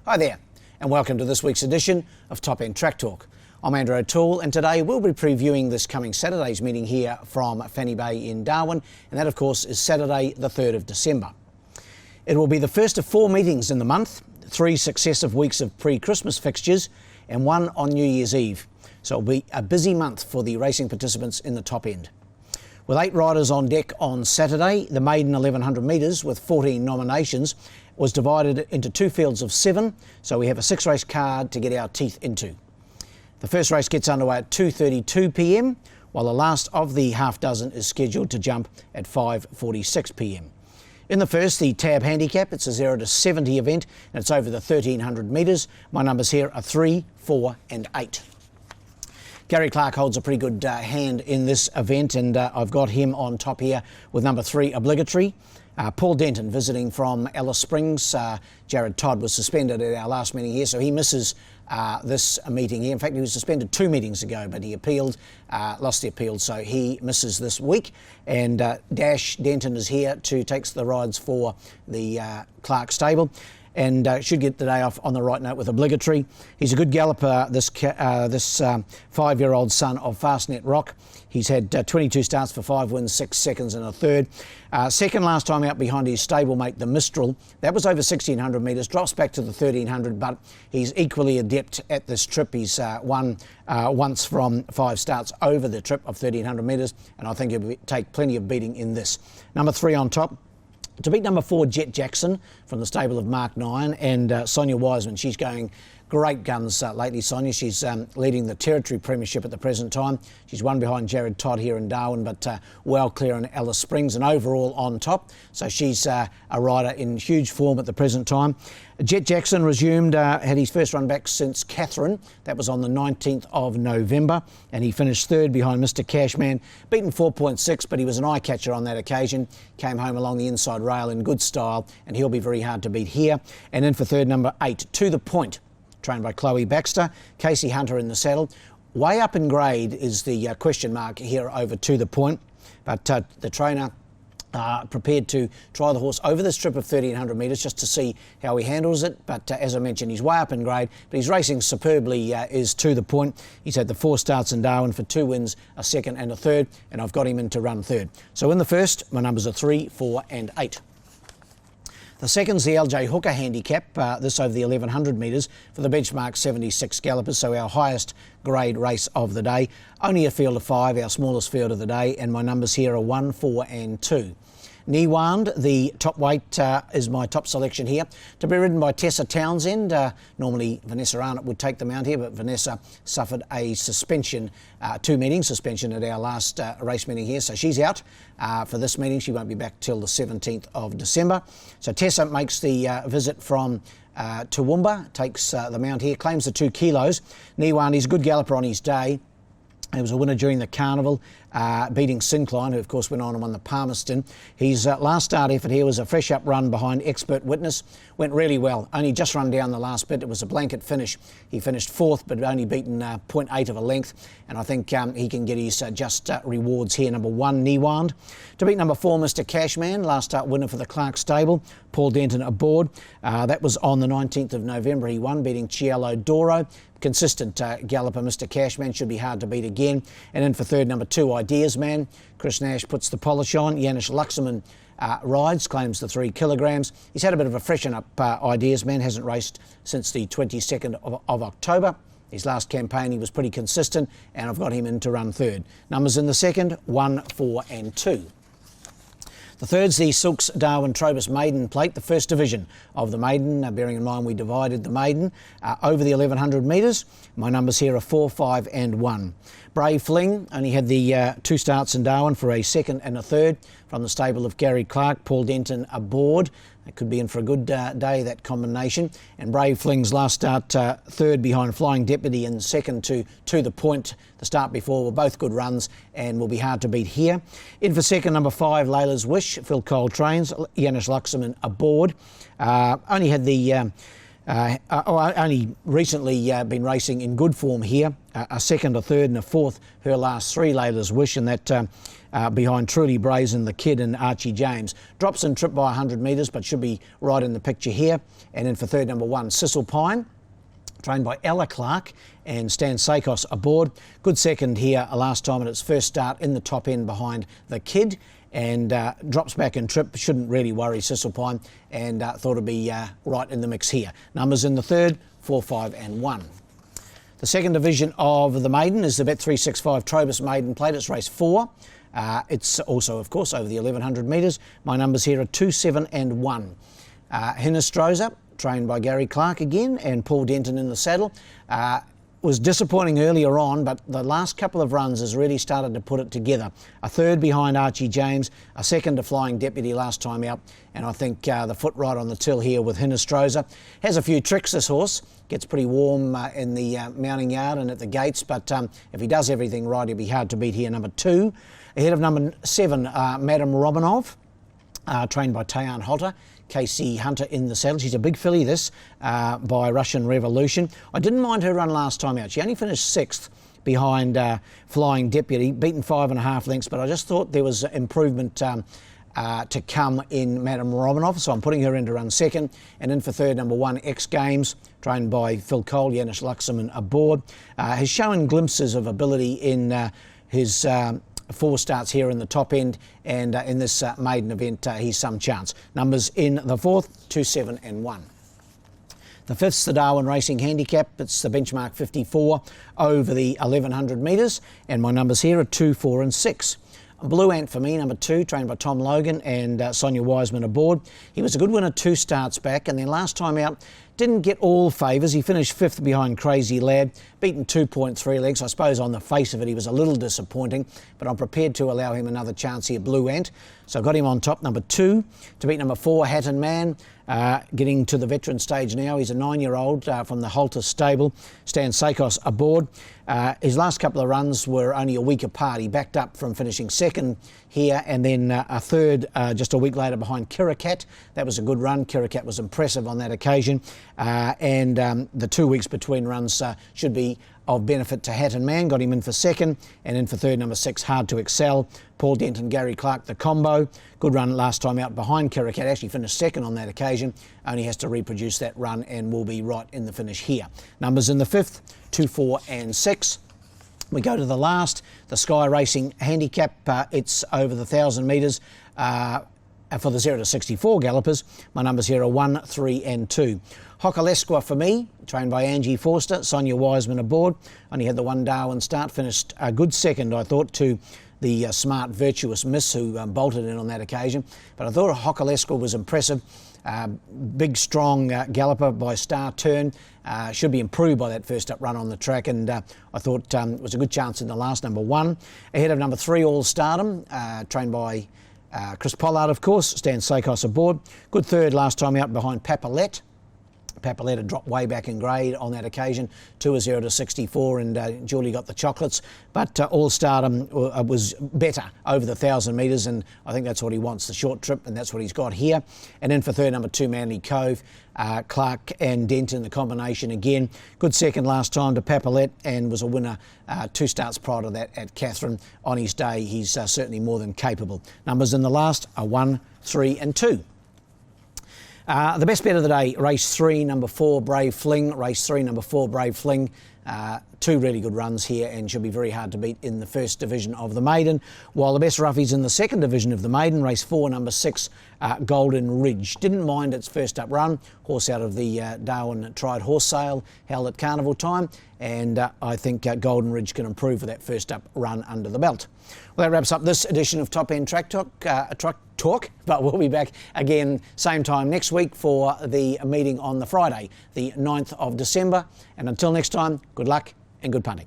Hi there, and welcome to this week's edition of Top End Track Talk. I'm Andrew O'Toole, and today we'll be previewing this coming Saturday's meeting here from Fanny Bay in Darwin, and that of course is Saturday the 3rd of December. It will be the first of 4 meetings in the month, 3 successive weeks of pre-Christmas fixtures, and 1 on New Year's Eve. So it'll be a busy month for the racing participants in the top end. With 8 riders on deck on Saturday, the maiden 1100 metres with 14 nominations was divided into 2 fields of 7, so we have a 6-race card to get our teeth into. The first race gets underway at 2:32 p.m, while the last of the half dozen is scheduled to jump at 5:46 p.m. In the first, the Tab Handicap, it's a 0 to 70 event, and it's over the 1300 metres. My numbers here are 3, 4 and 8. Gary Clark holds a pretty good hand in this event, and I've got him on top here with number 3, Obligatory. Paul Denton visiting from Alice Springs. Jared Todd was suspended at our last meeting here, so he misses this meeting here. In fact, he was suspended 2 meetings ago, but he appealed, lost the appeal, so he misses this week. And Dash Denton is here to take the rides for the Clark stable, and should get the day off on the right note with Obligatory. He's a good galloper, this 5-year-old son of Fastnet Rock. He's had 22 starts for 5 wins, 6 seconds and a third. Second last time out behind his stablemate, the Mistral. That was over 1600 metres, drops back to the 1300, but he's equally adept at this trip. He's won once from 5 starts over the trip of 1300 metres, and I think he'll take plenty of beating in this. Number 3 on top. To beat number 4, Jet Jackson from the stable of Mark 9 and Sonia Wiseman. She's going great guns lately, Sonia. She's leading the Territory Premiership at the present time. She's won behind Jared Todd here in Darwin, but well clear in Alice Springs and overall on top. So she's a rider in huge form at the present time. Jet Jackson resumed, had his first run back since Catherine. That was on the 19th of November, and he finished 3rd behind Mr. Cashman. Beaten 4.6, but he was an eye-catcher on that occasion. Came home along the inside rail in good style, and he'll be very hard to beat here. And in for 3rd, number 8, To The Point, trained by Chloe Baxter. Casey Hunter in the saddle. Way up in grade is the question mark here over To The Point, but the trainer prepared to try the horse over this trip of 1300 metres just to see how he handles it. But as I mentioned, he's way up in grade, but he's racing superbly is To The Point. He's had the 4 starts in Darwin for 2 wins, a second and a third, and I've got him in to run 3rd. So in the first, my numbers are 3, 4 and 8. The second's the LJ Hooker Handicap, this over the 1100 metres for the benchmark 76 gallopers, so our highest grade race of the day. Only a field of 5, our smallest field of the day, and my numbers here are 1, 4 and 2. Niwand, the top weight, is my top selection here. To be ridden by Tessa Townsend. Normally Vanessa Arnott would take the mount here, but Vanessa suffered a suspension, 2-meeting suspension at our last race meeting here. So she's out for this meeting. She won't be back till the 17th of December. So Tessa makes the visit from Toowoomba, takes the mount here, claims the 2 kilos. Niwand, he's a good galloper on his day. He was a winner during the Carnival, beating Syncline, who of course went on and won the Palmerston. His last start effort here was a fresh up run behind Expert Witness. Went really well, only just run down the last bit. It was a blanket finish. He finished 4th, but only beaten 0.8 of a length. And I think he can get his just rewards here. Number 1, Niwand. To beat number 4, Mr. Cashman, last start winner for the Clark stable. Paul Denton aboard. That was on the 19th of November. He won, beating Cielo Doro. Consistent galloper, Mr. Cashman, should be hard to beat again. And in for 3rd, number 2, Ideas Man. Chris Nash puts the polish on. Janis Luxemon rides, claims the 3 kilograms. He's had a bit of a freshen up, Ideas Man. Hasn't raced since the 22nd of October. His last campaign, he was pretty consistent, and I've got him in to run 3rd. Numbers in the second, 1, 4 and 2. The third's the Silks Darwin Trobus Maiden Plate, the first division of the Maiden, bearing in mind we divided the Maiden over the 1100 metres. My numbers here are 4, 5 and 1. Brave Fling only had the 2 starts in Darwin for a second and a third from the stable of Gary Clark. Paul Denton aboard. It could be in for a good day, that combination. And Brave Fling's last start, 3rd behind Flying Deputy and second to The Point. The start before were both good runs and will be hard to beat here. In for second, number 5, Layla's Wish. Phil Cole trains. Janis Luxemon aboard. Only had the Only recently been racing in good form here. A second, a third and a fourth, her last three, Layla's Wish, and that behind Truly Brazen, the Kid and Archie James. Drops in trip by 100 metres, but should be right in the picture here. And then for third, number 1, Sissel Pine, trained by Ella Clark and Stan Sakos aboard. Good second here last time at its first start in the top end behind the Kid, and drops back in trip. Shouldn't really worry Sissel Pine, and thought it'd be right in the mix here. Numbers in the third, 4, 5 and 1. The second division of the maiden is the Bet365 Trobus Maiden Plate. It's race 4. It's also, of course, over the 1100 metres. My numbers here are 2, 7 and 1. Hinestrosa, trained by Gary Clark again, and Paul Denton in the saddle. Was disappointing earlier on, but the last couple of runs has really started to put it together. A third behind Archie James, a second to Flying Deputy last time out, and I think the foot right on the till here with Hinestrosa. Has a few tricks, this horse. Gets pretty warm in the mounting yard and at the gates, but if he does everything right, he'll be hard to beat here. Number 2, ahead of number 7, Madame Romanov, trained by Tayan Hotter. Casey Hunter in the saddle. She's a big filly, this, by Russian Revolution. I didn't mind her run last time out. She only finished 6th behind Flying Deputy, beaten 5.5 lengths, but I just thought there was improvement to come in Madame Romanov, so I'm putting her in to run second. And in for third, number 1, X Games, trained by Phil Cole, Janis Luxemon aboard. Has shown glimpses of ability in his 4 starts here in the top end, and in this maiden event he's some chance. Numbers in the fourth, 2, 7 and 1. The fifth's the Darwin Racing Handicap. It's the benchmark 54 over the 1100 metres, and my numbers here are 2, 4 and 6. Blue Ant for me, number 2, trained by Tom Logan and Sonia Wiseman aboard. He was a good winner 2 starts back, and then last time out didn't get all favours. He finished 5th behind Crazy Lad, beaten 2.3 lengths. I suppose on the face of it he was a little disappointing, but I'm prepared to allow him another chance here, Blue Ant. So I've got him on top, number 2, to beat number 4, Hatton Man. Getting to the veteran stage now. He's a 9-year-old from the Halter stable. Stan Sakos aboard. His last couple of runs were only a week apart. He backed up from finishing second here, and then a third just a week later behind Kirikat. That was a good run. Kirikat was impressive on that occasion. And the 2 weeks between runs should be of benefit to Hatton Man. Got him in for second, and in for third, number 6, Hard to Excel. Paul Denton, Gary Clark, the combo. Good run last time out behind Kirikat. Actually finished second on that occasion. Only has to reproduce that run and will be right in the finish here. Numbers in the fifth, 2, 4 and 6. We go to the last, the Sky Racing Handicap. It's over the 1,000 metres for the 0 to 64 gallopers. My numbers here are 1, 3 and 2. Hokalesqua for me, trained by Angie Forster, Sonia Wiseman aboard. Only had the 1 Darwin start, finished a good second, I thought, to the smart, virtuous Miss who bolted in on that occasion. But I thought Hokalesqua was impressive. Big, strong galloper by Star Turn. Should be improved by that first up run on the track, and I thought it was a good chance in the last, number 1. Ahead of number 3, All Stardom, trained by Chris Pollard, of course. Stan Sakos aboard. Good third last time out behind Papalette. Papaletta dropped way back in grade on that occasion, 2 0 to 64, and Julie got the chocolates. But All Stardom was better over the 1,000 metres, and I think that's what he wants, the short trip, and that's what he's got here. And then for third, number 2, Manly Cove, Clark and Denton, the combination again. Good second last time to Papalette, and was a winner 2 starts prior to that at Catherine. On his day, he's certainly more than capable. Numbers in the last are 1, 3 and 2. The best bet of the day, race 3, number 4, Brave Fling. Race 3, number 4, Brave Fling. 2 really good runs here and should be very hard to beat in the first division of the maiden. While the best roughies in the second division of the maiden, race 4, number 6, Golden Ridge. Didn't mind its first up run. Horse out of the Darwin Tried Horse Sale, held at carnival time. And I think Golden Ridge can improve for that first up run under the belt. Well, that wraps up this edition of Top End Track Talk, but we'll be back again same time next week for the meeting on the Friday, the 9th of December. And until next time, good luck and good punting.